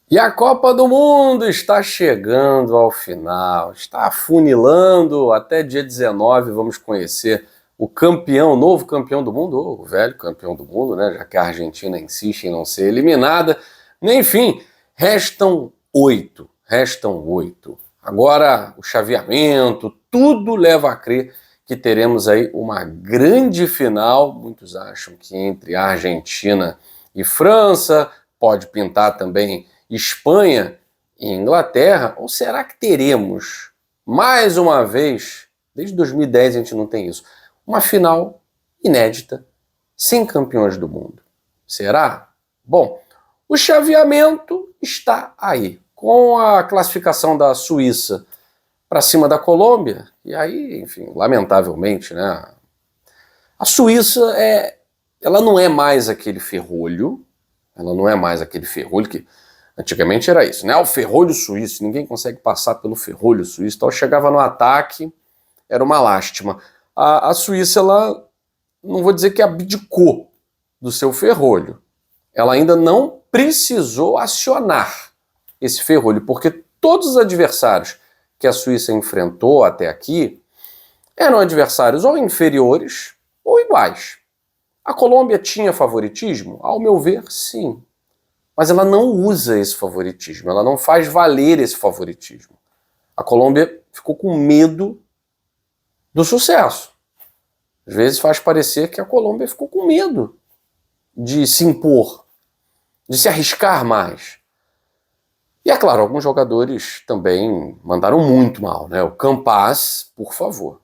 E a Copa do Mundo está chegando ao final, está afunilando. Até dia 19 vamos conhecer o campeão, o novo campeão do mundo, ou o velho campeão do mundo, né? Já que a Argentina insiste em não ser eliminada. Enfim, restam oito. Agora o chaveamento, tudo leva a crer que teremos aí uma grande final. Muitos acham que entre a Argentina e França, pode pintar também Espanha e Inglaterra, ou será que teremos, mais uma vez, desde 2010 a gente não tem isso, uma final inédita, sem campeões do mundo? Será? Bom, o chaveamento está aí, com a classificação da Suíça para cima da Colômbia, e aí, enfim, lamentavelmente, né, a Suíça ela não é mais aquele ferrolho, que antigamente era isso, né? O ferrolho suíço, ninguém consegue passar pelo ferrolho suíço. Então chegava no ataque, era uma lástima. A Suíça, ela, não vou dizer que abdicou do seu ferrolho. Ela ainda não precisou acionar esse ferrolho, porque todos os adversários que a Suíça enfrentou até aqui eram adversários ou inferiores ou iguais. A Colômbia tinha favoritismo? Ao meu ver, sim. Mas ela não usa esse favoritismo, ela não faz valer esse favoritismo. A Colômbia ficou com medo do sucesso. Às vezes faz parecer que a Colômbia ficou com medo de se impor, de se arriscar mais. E é claro, alguns jogadores também mandaram muito mal, né? O Campas, por favor,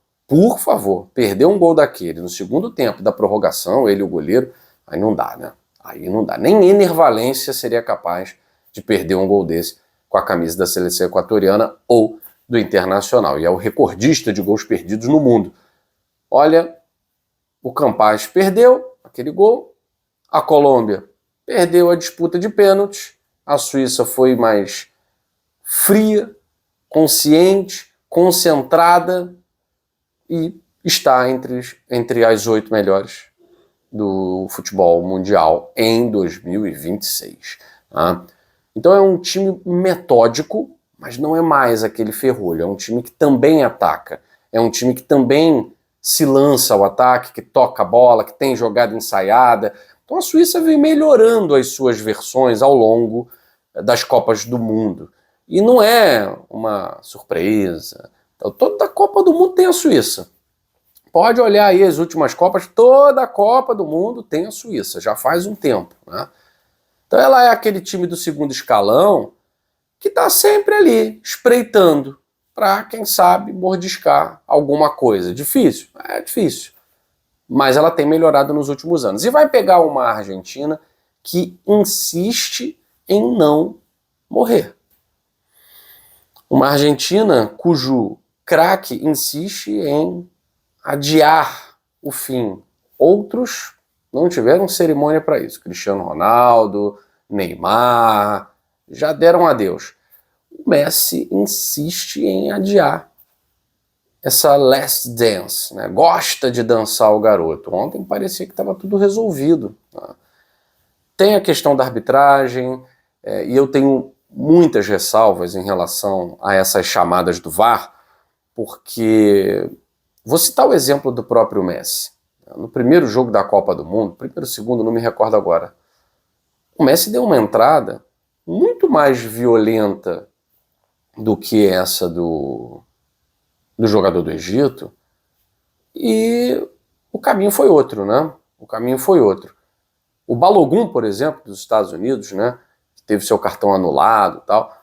perdeu um gol daquele no segundo tempo da prorrogação, ele e o goleiro, aí não dá, né? Aí não dá. Nem Ener Valencia seria capaz de perder um gol desse com a camisa da seleção equatoriana ou do Internacional. E é o recordista de gols perdidos no mundo. Olha, o Campas perdeu aquele gol, a Colômbia perdeu a disputa de pênaltis, a Suíça foi mais fria, consciente, concentrada e está entre as 8 melhores do futebol mundial em 2026. Tá? Então é um time metódico, mas não é mais aquele ferrolho. É um time que também ataca. É um time que também se lança ao ataque, que toca a bola, que tem jogada ensaiada. Então a Suíça vem melhorando as suas versões ao longo das Copas do Mundo. E não é uma surpresa. Então, toda a Copa do Mundo tem a Suíça. Pode olhar aí as últimas Copas, toda a Copa do Mundo tem a Suíça, já faz um tempo, né? Então ela é aquele time do segundo escalão que está sempre ali, espreitando, para, quem sabe, mordiscar alguma coisa. Difícil? É difícil. Mas ela tem melhorado nos últimos anos. E vai pegar uma Argentina que insiste em não morrer. Uma Argentina cujo craque insiste em adiar o fim. Outros não tiveram cerimônia para isso. Cristiano Ronaldo, Neymar, já deram adeus. O Messi insiste em adiar essa last dance, né? Gosta de dançar o garoto. Ontem parecia que estava tudo resolvido. Tá? Tem a questão da arbitragem, e eu tenho muitas ressalvas em relação a essas chamadas do VAR, porque vou citar o exemplo do próprio Messi. No primeiro jogo da Copa do Mundo, primeiro, segundo, não me recordo agora, o Messi deu uma entrada muito mais violenta do que essa do jogador do Egito, e o caminho foi outro, né? O caminho foi outro. O Balogun, por exemplo, dos Estados Unidos, né, que teve seu cartão anulado e tal,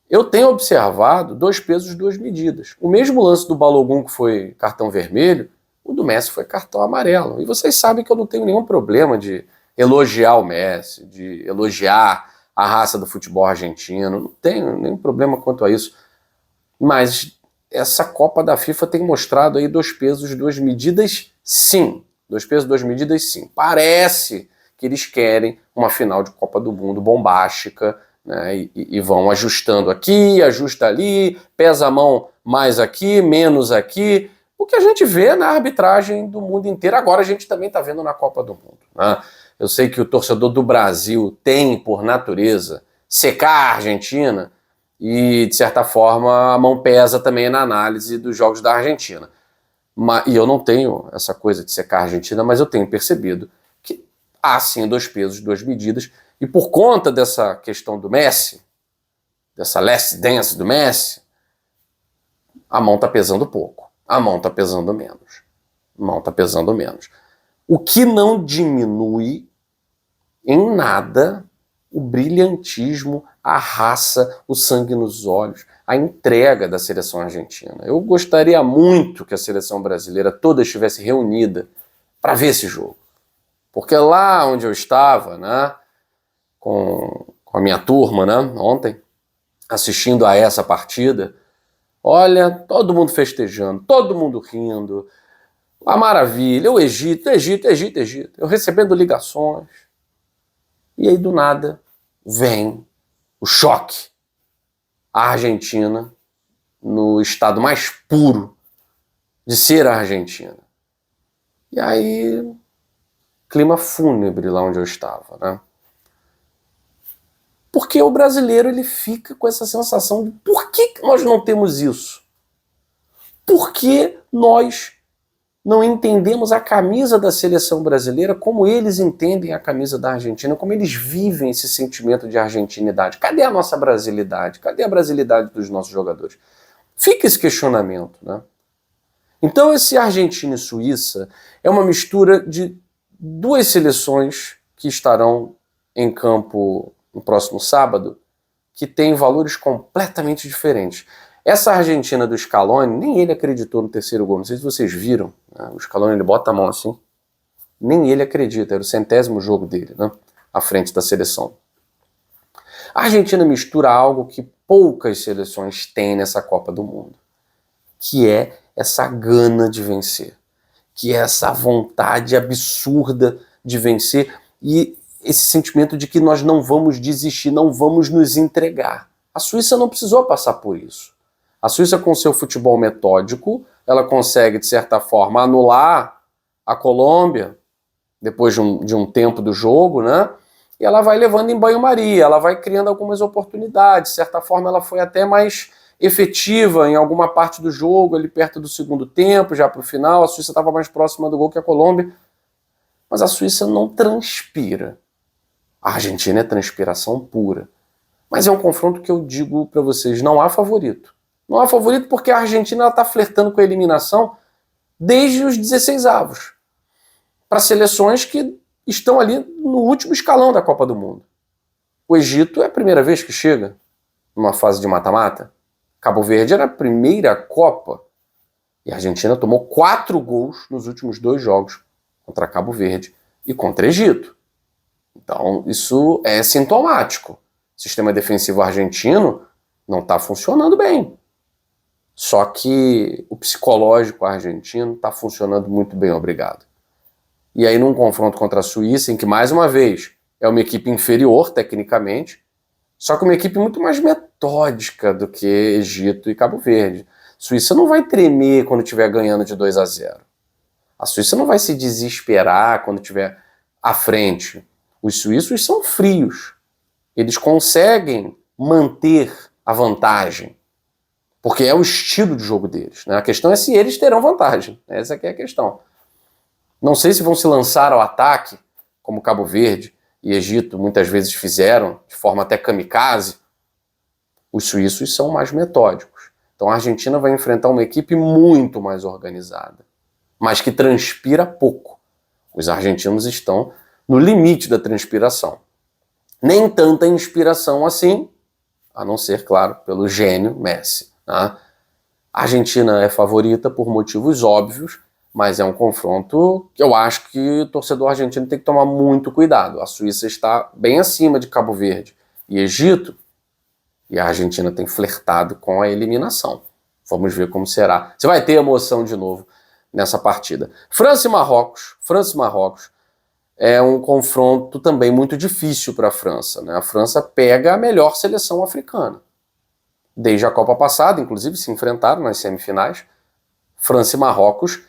eu tenho observado 2 pesos, 2 medidas. O mesmo lance do Balogun, que foi cartão vermelho, o do Messi foi cartão amarelo. E vocês sabem que eu não tenho nenhum problema de elogiar o Messi, de elogiar a raça do futebol argentino, não tenho nenhum problema quanto a isso. Mas essa Copa da FIFA tem mostrado aí 2 pesos, 2 medidas, sim. 2 pesos, 2 medidas, sim. Parece que eles querem uma final de Copa do Mundo bombástica, né, e vão ajustando aqui, ajusta ali, pesa a mão mais aqui, menos aqui. O que a gente vê na arbitragem do mundo inteiro, agora a gente também está vendo na Copa do Mundo. Né? Eu sei que o torcedor do Brasil tem, por natureza, secar a Argentina e, de certa forma, a mão pesa também na análise dos jogos da Argentina. E eu não tenho essa coisa de secar a Argentina, mas eu tenho percebido que há sim 2 pesos, 2 medidas, e por conta dessa questão do Messi, dessa last dance do Messi, a mão está pesando pouco, a mão está pesando menos, a mão está pesando menos. O que não diminui em nada o brilhantismo, a raça, o sangue nos olhos, a entrega da seleção argentina. Eu gostaria muito que a seleção brasileira toda estivesse reunida para ver esse jogo. Porque lá onde eu estava, né, com a minha turma, né, ontem, assistindo a essa partida, olha, todo mundo festejando, todo mundo rindo, a maravilha, o Egito. Eu recebendo ligações. E aí, do nada, vem o choque. A Argentina, no estado mais puro de ser a Argentina. E aí, clima fúnebre lá onde eu estava, né? Porque o brasileiro, ele fica com essa sensação de por que nós não temos isso? Por que nós não entendemos a camisa da seleção brasileira como eles entendem a camisa da Argentina, como eles vivem esse sentimento de argentinidade? Cadê a nossa brasilidade? Cadê a brasilidade dos nossos jogadores? Fica esse questionamento, né? Então esse Argentina e Suíça é uma mistura de 2 seleções que estarão em campo no próximo sábado, que têm valores completamente diferentes. Essa Argentina do Scaloni, nem ele acreditou no terceiro gol. Não sei se vocês viram. Né? O Scaloni, ele bota a mão assim. Nem ele acredita. Era o 100º jogo dele, né? À frente da seleção. A Argentina mistura algo que poucas seleções têm nessa Copa do Mundo. Que é essa gana de vencer. Que é essa vontade absurda de vencer. E esse sentimento de que nós não vamos desistir, não vamos nos entregar. A Suíça não precisou passar por isso. A Suíça, com seu futebol metódico, ela consegue, de certa forma, anular a Colômbia depois de um tempo do jogo, né? E ela vai levando em banho-maria, ela vai criando algumas oportunidades. De certa forma, ela foi até mais efetiva em alguma parte do jogo, ali perto do segundo tempo, já para o final. A Suíça estava mais próxima do gol que a Colômbia. Mas a Suíça não transpira. A Argentina é transpiração pura. Mas é um confronto que eu digo para vocês, não há favorito. Não há favorito porque a Argentina está flertando com a eliminação desde os 16avos. Para seleções que estão ali no último escalão da Copa do Mundo. O Egito é a primeira vez que chega numa fase de mata-mata. Cabo Verde era a primeira Copa. E a Argentina tomou 4 gols nos últimos 2 jogos contra Cabo Verde e contra Egito. Então isso é sintomático. O sistema defensivo argentino não está funcionando bem. Só que o psicológico argentino está funcionando muito bem, obrigado. E aí num confronto contra a Suíça, em que mais uma vez é uma equipe inferior tecnicamente, só que uma equipe muito mais metódica do que Egito e Cabo Verde. Suíça não vai tremer quando estiver ganhando de 2-0. A Suíça não vai se desesperar quando estiver à frente. Os suíços são frios. Eles conseguem manter a vantagem. Porque é o estilo de jogo deles. Né? A questão é se eles terão vantagem. Essa aqui é a questão. Não sei se vão se lançar ao ataque, como Cabo Verde e Egito muitas vezes fizeram, de forma até kamikaze. Os suíços são mais metódicos. Então a Argentina vai enfrentar uma equipe muito mais organizada, mas que transpira pouco. Os argentinos estão no limite da transpiração. Nem tanta inspiração assim, a não ser, claro, pelo gênio Messi. A Argentina é favorita por motivos óbvios, mas é um confronto que eu acho que o torcedor argentino tem que tomar muito cuidado. A Suíça está bem acima de Cabo Verde e Egito, e a Argentina tem flertado com a eliminação. Vamos ver como será. Você vai ter emoção de novo nessa partida. França e Marrocos. França e Marrocos é um confronto também muito difícil para a França. Né? A França pega a melhor seleção africana. Desde a Copa passada, inclusive, se enfrentaram nas semifinais. França e Marrocos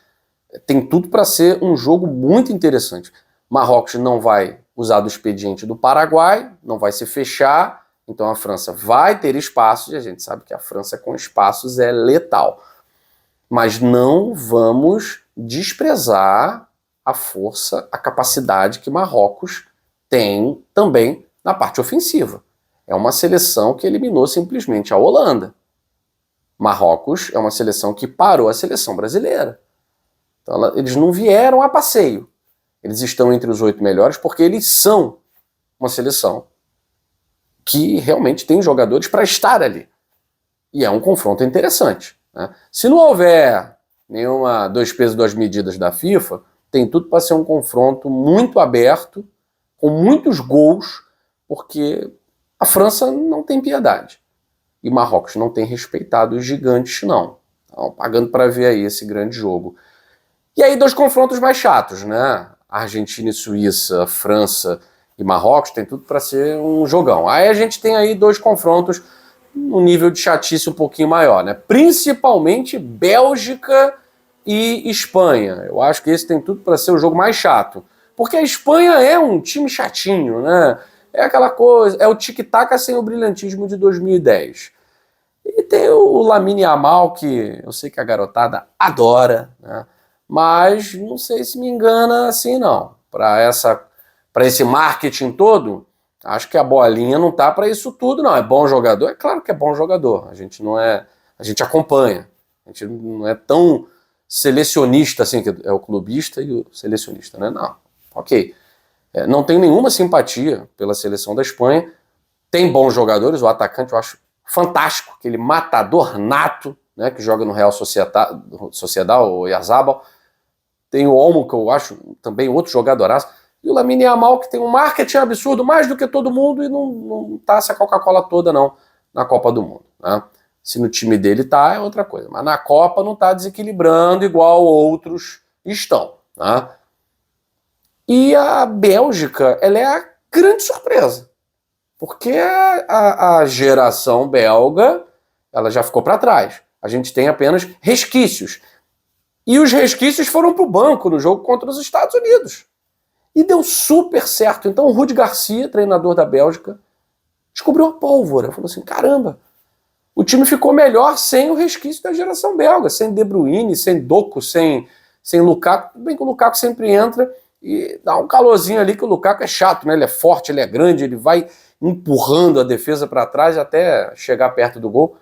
tem tudo para ser um jogo muito interessante. Marrocos não vai usar do expediente do Paraguai, não vai se fechar, Então a França vai ter espaços, e a gente sabe que a França com espaços é letal. Mas não vamos desprezar a força, a capacidade que Marrocos tem também na parte ofensiva. É uma seleção que eliminou simplesmente a Holanda. Marrocos é uma seleção que parou a seleção brasileira. Então, eles não vieram a passeio. Eles estão entre os 8 melhores porque eles são uma seleção que realmente tem jogadores para estar ali. E é um confronto interessante, né? Se não houver nenhuma 2 pesos, 2 medidas da FIFA, tem tudo para ser um confronto muito aberto, com muitos gols, porque a França não tem piedade. E Marrocos não tem respeitado os gigantes, não. Então, pagando para ver aí esse grande jogo. E aí 2 confrontos mais chatos, né? Argentina e Suíça, França e Marrocos, tem tudo para ser um jogão. Aí a gente tem aí 2 confrontos num nível de chatice um pouquinho maior, né? Principalmente Bélgica e Espanha. Eu acho que esse tem tudo para ser o jogo mais chato. Porque a Espanha é um time chatinho, né? É aquela coisa, é o tic-tac sem o brilhantismo de 2010. E tem o Lamine Yamal, que eu sei que a garotada adora, né? Mas não sei se me engana assim, não. Para esse marketing todo, acho que a bolinha não tá para isso tudo, não. É bom jogador? É claro que é bom jogador. A gente não é. A gente acompanha. A gente não é tão selecionista assim, que é o clubista e o selecionista, né? Não. Ok. Não tenho nenhuma simpatia pela seleção da Espanha. Tem bons jogadores, o atacante eu acho fantástico, aquele matador nato, né, que joga no Real Sociedad, o Oyarzabal. Tem o Olmo, que eu acho também outro jogadoraço. E o Lamine Yamal, que tem um marketing absurdo, mais do que todo mundo, e não tá essa Coca-Cola toda, não, na Copa do Mundo, né? Se no time dele tá, é outra coisa. Mas na Copa não tá desequilibrando igual outros estão, né? E a Bélgica, ela é a grande surpresa. Porque a geração belga, ela já ficou para trás. A gente tem apenas resquícios. E os resquícios foram para o banco no jogo contra os Estados Unidos. E deu super certo. Então o Rudi Garcia, treinador da Bélgica, descobriu a pólvora. Falou assim, caramba, o time ficou melhor sem o resquício da geração belga. Sem De Bruyne, sem Doku, sem Lukaku. Tudo bem que o Lukaku sempre entra e dá um calorzinho ali, que o Lukaku é chato, né? Ele é forte, ele é grande, ele vai empurrando a defesa para trás até chegar perto do gol.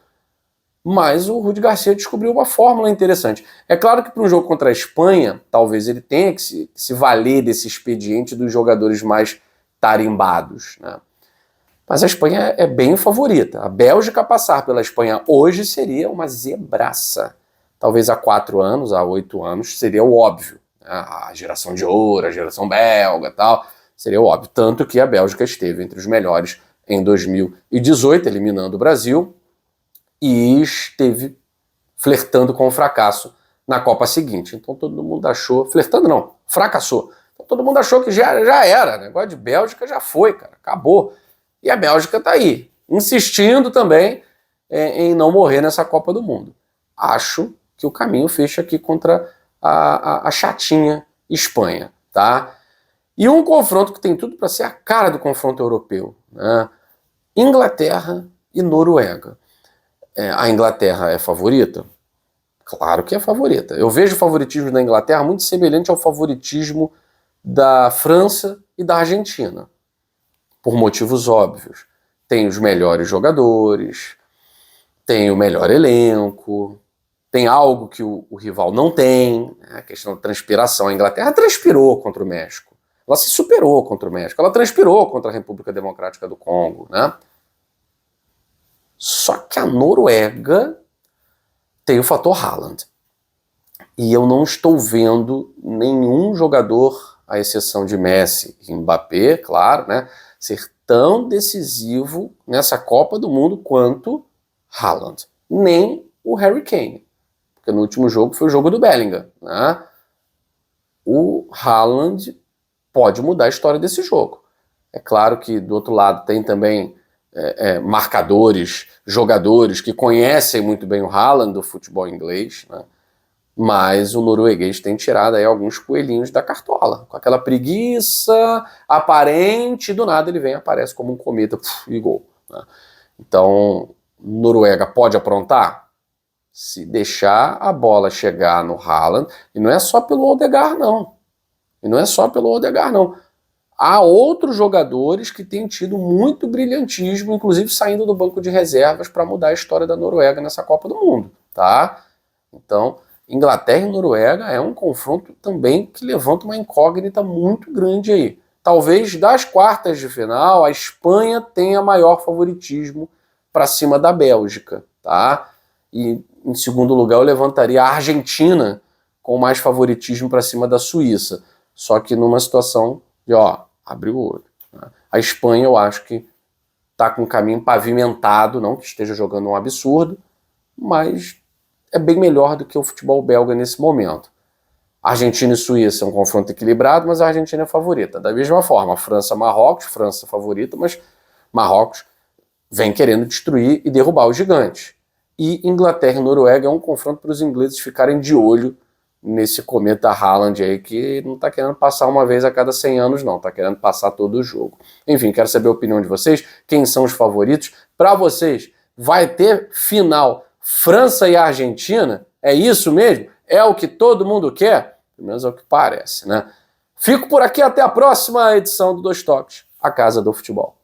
Mas o Rudi Garcia descobriu uma fórmula interessante. É claro que para um jogo contra a Espanha, talvez ele tenha que se valer desse expediente dos jogadores mais tarimbados, né? Mas a Espanha é bem favorita. A Bélgica passar pela Espanha hoje seria uma zebraça. Talvez há 4 anos, há 8 anos, seria o óbvio. A geração de ouro, a geração belga e tal, seria o óbvio. Tanto que a Bélgica esteve entre os melhores em 2018, eliminando o Brasil, e esteve flertando com o fracasso na Copa seguinte. Então todo mundo achou... Flertando não, fracassou. Então todo mundo achou que já era. O negócio de Bélgica já foi, cara. Acabou. E a Bélgica tá aí, insistindo também em não morrer nessa Copa do Mundo. Acho que o caminho fecha aqui contra a chatinha Espanha, tá? E um confronto que tem tudo para ser a cara do confronto europeu, né? Inglaterra e Noruega. A Inglaterra é favorita? Claro que é favorita. Eu vejo o favoritismo da Inglaterra muito semelhante ao favoritismo da França e da Argentina, por motivos óbvios. Tem os melhores jogadores, tem o melhor elenco, tem algo que o rival não tem, né? A questão da transpiração. A Inglaterra transpirou contra o México. Ela se superou contra o México. Ela transpirou contra a República Democrática do Congo, né? Só que a Noruega tem o fator Haaland. E eu não estou vendo nenhum jogador, à exceção de Messi e Mbappé, claro, né, ser tão decisivo nessa Copa do Mundo quanto Haaland. Nem o Harry Kane. Porque no último jogo foi o jogo do Bellingham, né? O Haaland pode mudar a história desse jogo. É claro que do outro lado tem também marcadores, jogadores que conhecem muito bem o Haaland do futebol inglês, né? Mas o norueguês tem tirado aí alguns coelhinhos da cartola, com aquela preguiça aparente, do nada ele vem e aparece como um cometa e gol, né? Então, Noruega pode aprontar? Se deixar a bola chegar no Haaland, e não é só pelo Odegaard, não. Há outros jogadores que têm tido muito brilhantismo, inclusive saindo do banco de reservas para mudar a história da Noruega nessa Copa do Mundo, tá? Então, Inglaterra e Noruega é um confronto também que levanta uma incógnita muito grande aí. Talvez das quartas de final, a Espanha tenha maior favoritismo para cima da Bélgica, tá? E em segundo lugar eu levantaria a Argentina com mais favoritismo para cima da Suíça. Só que numa situação de, abre o olho, né? A Espanha eu acho que está com um caminho pavimentado, não que esteja jogando um absurdo, mas é bem melhor do que o futebol belga nesse momento. Argentina e Suíça é um confronto equilibrado, mas a Argentina é favorita. Da mesma forma, França-Marrocos, França favorita, mas Marrocos vem querendo destruir e derrubar os gigantes. E Inglaterra e Noruega é um confronto para os ingleses ficarem de olho nesse cometa Haaland aí, que não está querendo passar uma vez a cada 100 anos, não. Está querendo passar todo o jogo. Enfim, quero saber a opinião de vocês. Quem são os favoritos? Para vocês, vai ter final França e Argentina? É isso mesmo? É o que todo mundo quer? Pelo menos é o que parece, né? Fico por aqui, até a próxima edição do Dois Toques, a Casa do Futebol.